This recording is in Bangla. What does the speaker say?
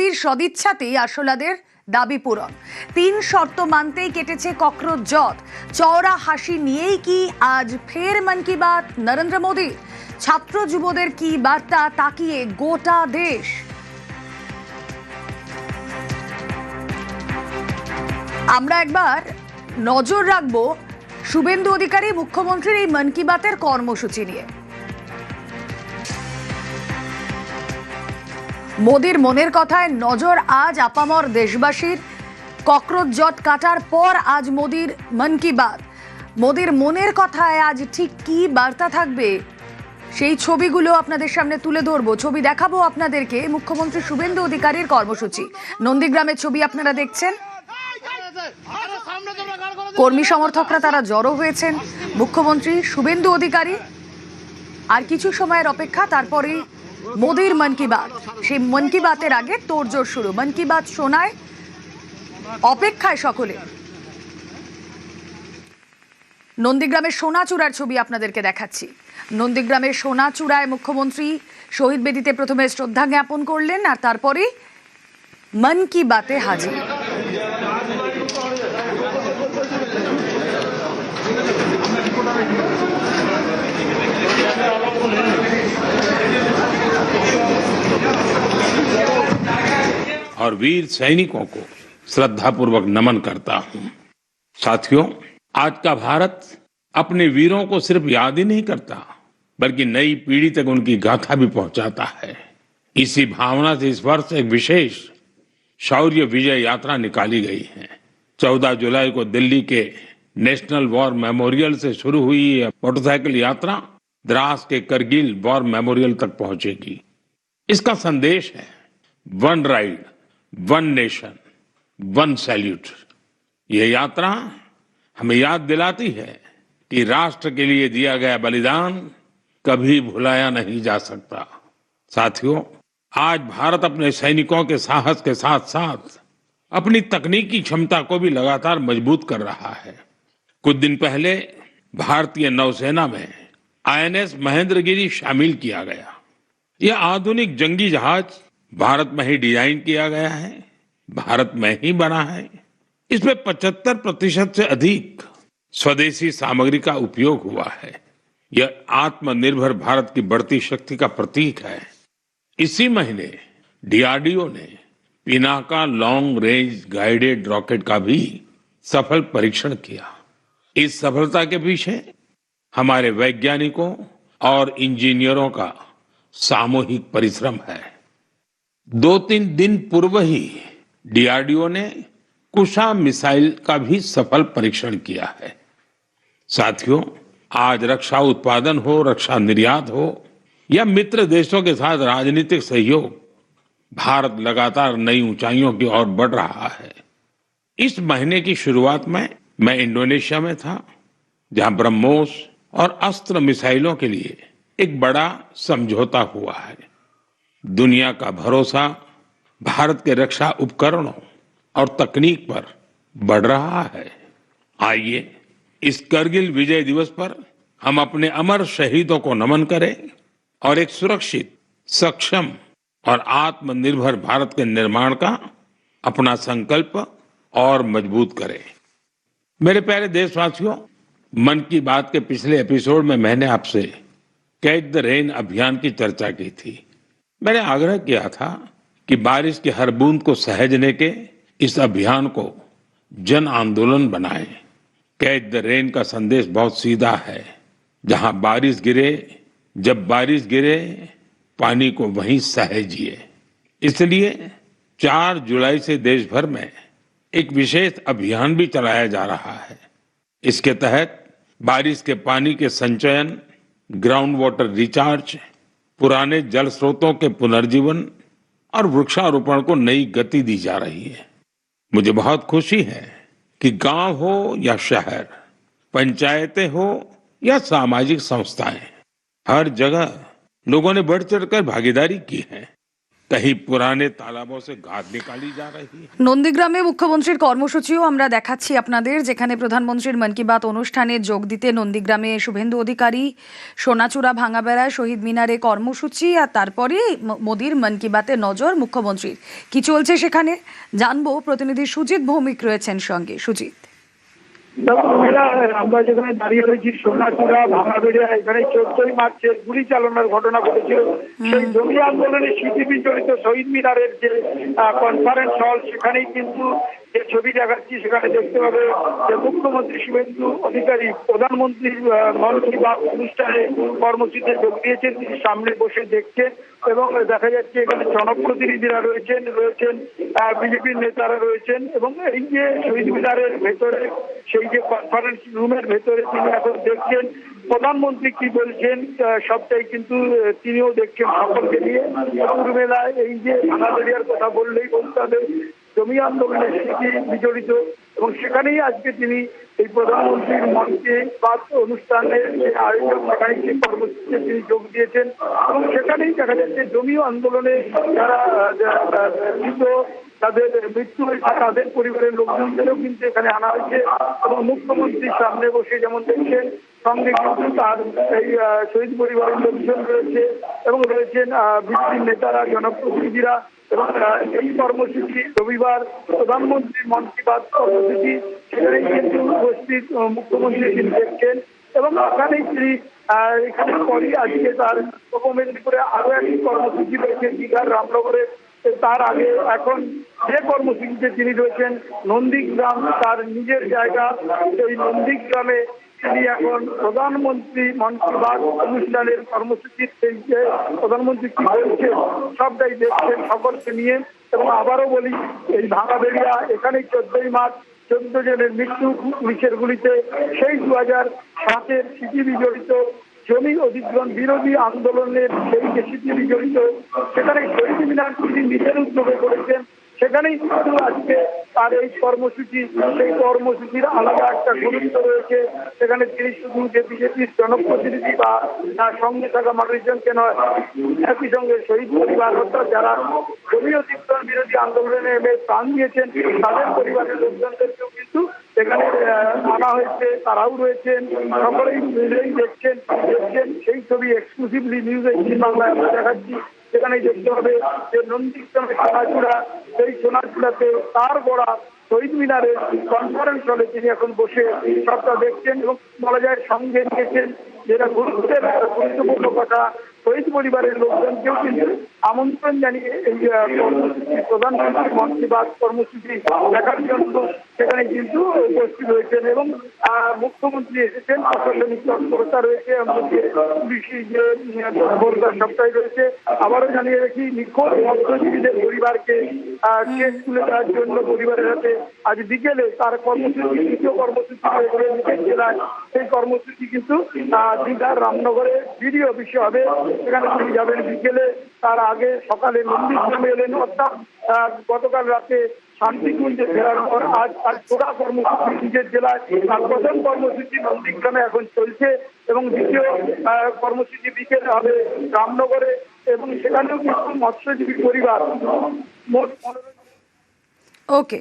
মোদির সদিচ্ছাতেই আসলাদের দাবি পূরণ। 3 শর্ত মানতেই কেটেছে ককরোচ জট। চওড়া হাসি নিয়েই কি আজ ফের মন কি বাত নরেন্দ্র মোদীর? ছাত্র যুবদের কি বার্তা তাকিয়ে গোটা দেশ। আমরা একবার নজর রাখবো শুভেন্দু অধিকারী মুখ্যমন্ত্রীর এই মন কি বাতের কর্মসূচি নিয়ে। মোদির মনের কথায় নজর আজ আপামর দেশবাসীর। ককরোচ জট কাটার পর আজ মোদির মন কি বাত। মোদির মনের কথায় আজ ঠিক কি বার্তা থাকবে সেই ছবিগুলো আপনাদের সামনে তুলে ধরবো। ছবি দেখাবো আপনাদেরকে মুখ্যমন্ত্রী শুভেন্দু অধিকারীর কর্মসূচি। নন্দীগ্রামের ছবি আপনারা দেখছেন। কর্মী সমর্থকরা তারা জড়ো হয়েছেন। মুখ্যমন্ত্রী শুভেন্দু অধিকারী আর কিছু সময়ের অপেক্ষা, তারপরে মোদির মন কি বাত। সেই মন কি বাতের আগে তোড়জোড় শুরু। মন কি বাত শোনায় অপেক্ষায় সকলে। নন্দীগ্রামের সোনাচূড়ার ছবি আপনাদেরকে দেখাচ্ছি। নন্দীগ্রামের সোনাচূড়ায় মুখ্যমন্ত্রী শহীদ বেদিতে প্রথমে শ্রদ্ধা জ্ঞাপন করলেন আর তারপরে মন কি বাতে হাজির। और वीर सैनिकों को श्रद्धापूर्वक नमन करता हूं। साथियों, आज का भारत अपने वीरों को सिर्फ याद ही नहीं करता बल्कि नई पीढ़ी तक उनकी गाथा भी पहुंचाता है। इसी भावना से इस वर्ष एक विशेष शौर्य विजय यात्रा निकाली गई है। 14 जुलाई को दिल्ली के नेशनल वॉर मेमोरियल से शुरू हुई यह मोटरसाइकिल यात्रा द्रास के करगिल वॉर मेमोरियल तक पहुंचेगी। इसका संदेश है one ride, one nation, one salute. यह यात्रा हमें याद दिलाती है कि राष्ट्र के लिए दिया गया बलिदान कभी भुलाया नहीं जा सकता। साथियों, आज भारत अपने सैनिकों के साहस के साथ साथ अपनी तकनीकी क्षमता को भी लगातार मजबूत कर रहा है। कुछ दिन पहले भारतीय नौसेना में INS महेंद्रगिरी शामिल किया गया। यह आधुनिक जंगी जहाज भारत में ही डिजाइन किया गया है, भारत में ही बना है। इसमें 75% से अधिक स्वदेशी सामग्री का उपयोग हुआ है। यह आत्मनिर्भर भारत की बढ़ती शक्ति का प्रतीक है। इसी महीने DRDO ने Pinaka long range guided rocket का भी सफल परीक्षण किया। इस सफलता के पीछे हमारे वैज्ञानिकों और इंजीनियरों का सामूहिक परिश्रम है। 2-3 दिन पूर्व ही DRDO ने कुशा मिसाइल का भी सफल परीक्षण किया है। साथियों, आज रक्षा उत्पादन हो, रक्षा निर्यात हो या मित्र देशों के साथ राजनीतिक सहयोग, भारत लगातार नई ऊंचाइयों की ओर बढ़ रहा है। इस महीने की शुरुआत में मैं इंडोनेशिया में था, जहां ब्रह्मोस और अस्त्र मिसाइलों के लिए एक बड़ा समझौता हुआ है। दुनिया का भरोसा भारत के रक्षा उपकरणों और तकनीक पर बढ़ रहा है। आइए इस करगिल विजय दिवस पर हम अपने अमर शहीदों को नमन करें और एक सुरक्षित, सक्षम और आत्मनिर्भर भारत के निर्माण का अपना संकल्प और मजबूत करें। मेरे प्यारे देशवासियों, मन की बात के पिछले एपिसोड में मैंने आपसे कैच द रेन अभियान की चर्चा की थी। मैंने आग्रह किया था कि बारिश की हर बूंद को सहेजने के इस अभियान को जन आंदोलन बनाएं। कैच द रेन का संदेश बहुत सीधा है। जहां बारिश गिरे, जब बारिश गिरे, पानी को वहीं सहेजिए। इसलिए 4 जुलाई से देश भर में एक विशेष अभियान भी चलाया जा रहा है। इसके तहत बारिश के पानी के संचयन, ग्राउंड वाटर रिचार्ज, पुराने जल स्रोतों के पुनर्जीवन और वृक्षारोपण को नई गति दी जा रही है। मुझे बहुत खुशी है कि गांव हो या शहर, पंचायतें हो या सामाजिक संस्थाएं, हर जगह लोगों ने बढ़ चढ़कर भागीदारी की है। कहीं पुराने तालाबों से घास निकाली जा रही है। নন্দীগ্রামে মুখ্যমন্ত্রীর কর্মসূচিও আমরা দেখাচ্ছি আপনাদের, যেখানে প্রধানমন্ত্রীর মন কি বাত অনুষ্ঠানে যোগ দিতে নন্দীগ্রামে শুভেন্দু অধিকারী, সোনাচূড়া ভাঙাবেড়ায় শহীদ মিনারে কর্মসূচি, আর তারপরে মোদির মন কি বাতে নজর মুখ্যমন্ত্রীর। কি চলছে সেখানে জানবো, প্রতিনিধি সুজিত ভৌমিক রয়েছেন সঙ্গে। সুজিত, আমরা যেখানে দাঁড়িয়ে রয়েছি সোনাচূড়া ভাঙাবেড়িয়া, এখানে 14ই মার্চের গুলি চালনার ঘটনা ঘটেছিল, সেই জমি আন্দোলনের স্মৃতি বিজড়িত শহীদ মিনারের যে কনফারেন্স হল, সেখানেই কিন্তু যে ছবি দেখাচ্ছি সেখানে দেখতে পাবে যে মুখ্যমন্ত্রী শুভেন্দু অধিকারী প্রধানমন্ত্রীর মন কি বাত অনুষ্ঠানে কর্মসূচিতে যোগ দিয়েছেন। তিনি সামনে বসে দেখছেন এবং দেখা যাচ্ছে এখানে জনপ্রতিনিধিরা রয়েছেন বিজেপির নেতারা রয়েছেন এবং এই যে শহীদ মিনারের ভেতরে সেই যে কনফারেন্স রুমের ভেতরে তিনি এখন দেখছেন প্রধানমন্ত্রী কি বলছেন, সবটাই কিন্তু তিনিও দেখছেন সকলকে নিয়ে। দুপুরবেলায় এই যে ভাঙাবেড়িয়ার কথা বললেই বলতে হবে জমি আন্দোলনের স্মৃতি বিজড়িত, এবং সেখানেই আজকে তিনি এই প্রধানমন্ত্রীর মঞ্চে বাত অনুষ্ঠানের যে আয়োজন, সেখানে সেই কর্মসূচিতে তিনি যোগ দিয়েছেন এবং সেখানেই দেখা যাচ্ছে জমি আন্দোলনে যারা মৃত, তাদের মৃত্যু হয়েছে, তাদের পরিবারের লোকজনদেরও কিন্তু এখানে আনা হয়েছে এবং মুখ্যমন্ত্রীর সামনে বসে যেমন দেখছেন সঙ্গে কিন্তু তার এই শহীদ পরিবারের লোকজন রয়েছে এবং রয়েছেন বিজেপির নেতারা, জনপ্রতিনিধিরা। এবং এই কর্মসূচি রবিবার প্রধানমন্ত্রীর মন কি বাত কর্মসূচি, সেখানেই কিন্তু উপস্থিত মুখ্যমন্ত্রী তিনি দেখছেন এবং এখানেই তিনি এখানে পরই আজকে তার পূর্ব মেদিনীপুরে আরো একটি কর্মসূচি রয়েছে দীঘার রামনগরে। তার আগে এখন যে কর্মসূচিতে তিনি রয়েছেন নন্দীগ্রাম, তার নিজের জায়গা, এই নন্দীগ্রামে তিনি এখন প্রধানমন্ত্রী মন কি বাত অনুষ্ঠানের কর্মসূচির সেই যে প্রধানমন্ত্রী কি বলছেন সবটাই দেখছেন সকলকে নিয়ে। এবং আবারও বলি এই ভাঙাবেড়িয়া, এখানেই 14ই মার্চ 14 জনের মৃত্যু পুলিশের গুলিতে, সেই 2007-এর স্মৃতি বিজড়িত জমি অধিগ্রহণ বিরোধী আন্দোলনের সেই যে স্মৃতি বিজড়িত, সেখানে শহীদ মিনার তিনি নিজের উদ্যোগে করেছেন, সেখানেই কিন্তু আজকে তার এই কর্মসূচি, সেই কর্মসূচির আলাদা একটা গুরুত্ব রয়েছে। সেখানে তিনি শুধু যে বিজেপির জনপ্রতিনিধি বা তার সঙ্গে থাকা মানুষজনকে নয়, একই সঙ্গে শহীদ পরিবার অর্থাৎ যারা জমি অধিগ্রহণ বিরোধী আন্দোলনে এমে প্রাণ দিয়েছেন তাদের পরিবারের লোকজনদেরকেও কিন্তু এখানে আনা হয়েছে, তারাও রয়েছেন, সকলেই মিলেই দেখছেন সেই ছবি এক্সক্লুসিভলি নিউজ 18 বাংলায় আমরা দেখাচ্ছি। সেখানেই দেখতে হবে যে নন্দীগ্রামে সোনাচূড়া, সেই সোনাচূড়াতে তার গড়া শহীদ মিনারের কনফারেন্স হলে তিনি এখন বসে সবটা দেখছেন এবং বলা যায় সঙ্গে নিয়েছেন যেটা গুরুত্বপূর্ণ কথা, শহীদ পরিবারের লোকজনকেও কিন্তু আমন্ত্রণ জানিয়ে এই কর্মসূচি প্রধানমন্ত্রী মন কি বাত কর্মসূচি দেখার জন্য সেখানে কিন্তু উপস্থিত হয়েছেন এবং মুখ্যমন্ত্রী এসেছেন, প্রশাসনিক তৎপরতা রয়েছে, এমনকি পুলিশি যে তৎপরতা সবটাই রয়েছে। আবারও জানিয়ে রাখি নিখোঁজ মৎস্যজীবীদের পরিবারকে কেস তুলে দেওয়ার জন্য পরিবারের হাতে আজ বিকেলে তার কর্মসূচি, দ্বিতীয় কর্মসূচি রয়েছে নিজের জেলায়। সেই কর্মসূচি কিন্তু দীঘার রামনগরে বিডিও অফিসে হবে, সেখানে তিনি যাবেন বিকেলে। তার আগে সকালে নন্দীগ্রামে এলেন, অর্থাৎ গতকাল রাতে শান্তিকুঞ্জে ফেরার পর আজ ছোড়া কর্মসূচি নিজের জেলায়। আর প্রথম কর্মসূচি নন্দীগ্রামে এখন চলছে এবং দ্বিতীয় কর্মসূচি বিকেলে হবে রামনগরে এবং সেখানেও কিন্তু মৎস্যজীবী পরিবার মোট। ওকে।